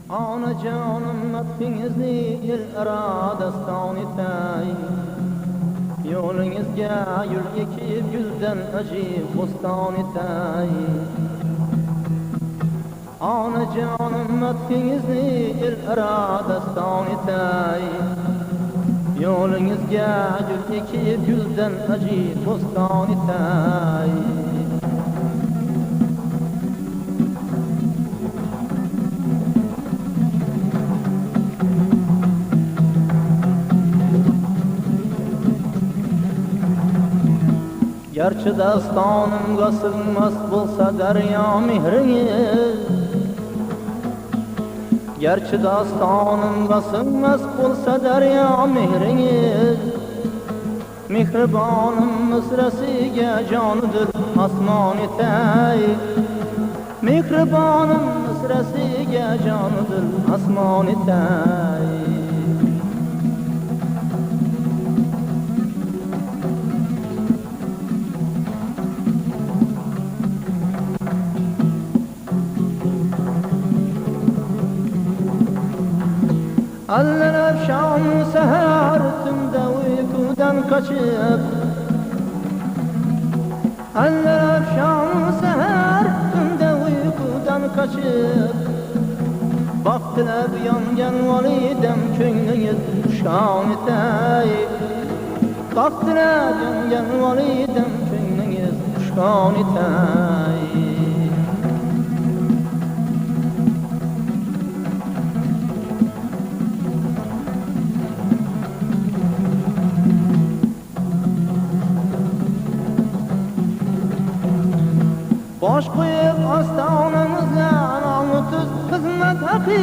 Ana canım matfingizni el aradastan etay. Yolingizga yul ekib guldan ajib boston etay. Ana canım matfingizni el aradastan etay. Yolingizga yul ekib guldan ajib boston etay. Gerçi dastanımga sığmaz bolsa derya mehringiz. Gerçi dastanımga sığmaz bolsa derya mehringiz. Mehribanım mısrasiga canıdır asman etay. Mehribanım mısrasiga canıdır asman etay. Allalar şam seher tümde uykudan kaçıp. Allalar şam seher tümde uykudan kaçıp. Baktılar yangan validem köynüngüz şam etay. Baktılar yangan validem köynüngüz şam etay. Boş koyup astanamızga namutsuz hizmet hakkı.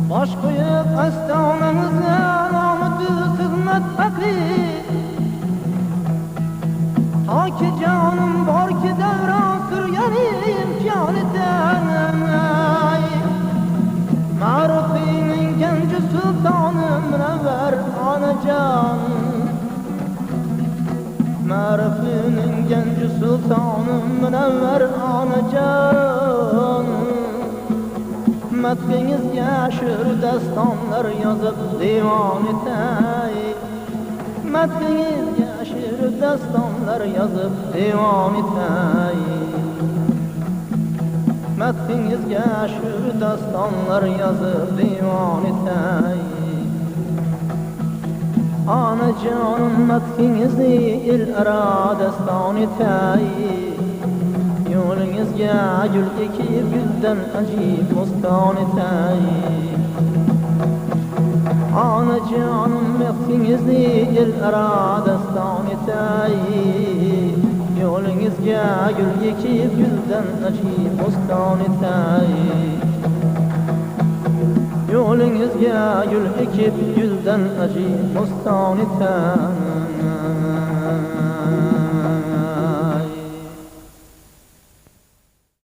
Boş koyup astanamızga namutsuz hizmet hakkı. Ta ki canım var ki devran sürgeni imkan etemey. Marifinin genci sultanım münevver anacan. Marifinin genci sultanım münevver anacan. Medhingizga şiir dastanlar yazıp divan etay. Medhingizga şiir dastanlar yazıp divan etay. Medhingizga şiir dastanlar yazıp divan etay. Ana canım medhingizni el aradastan etay. Yolingizga gul ekib guldan ajib boston etay. Ana canım medhingizni el aradastan etay. Yolingizga gul ekib guldan ajib boston etay. Yolingizga gul ekib guldan ajib boston etay.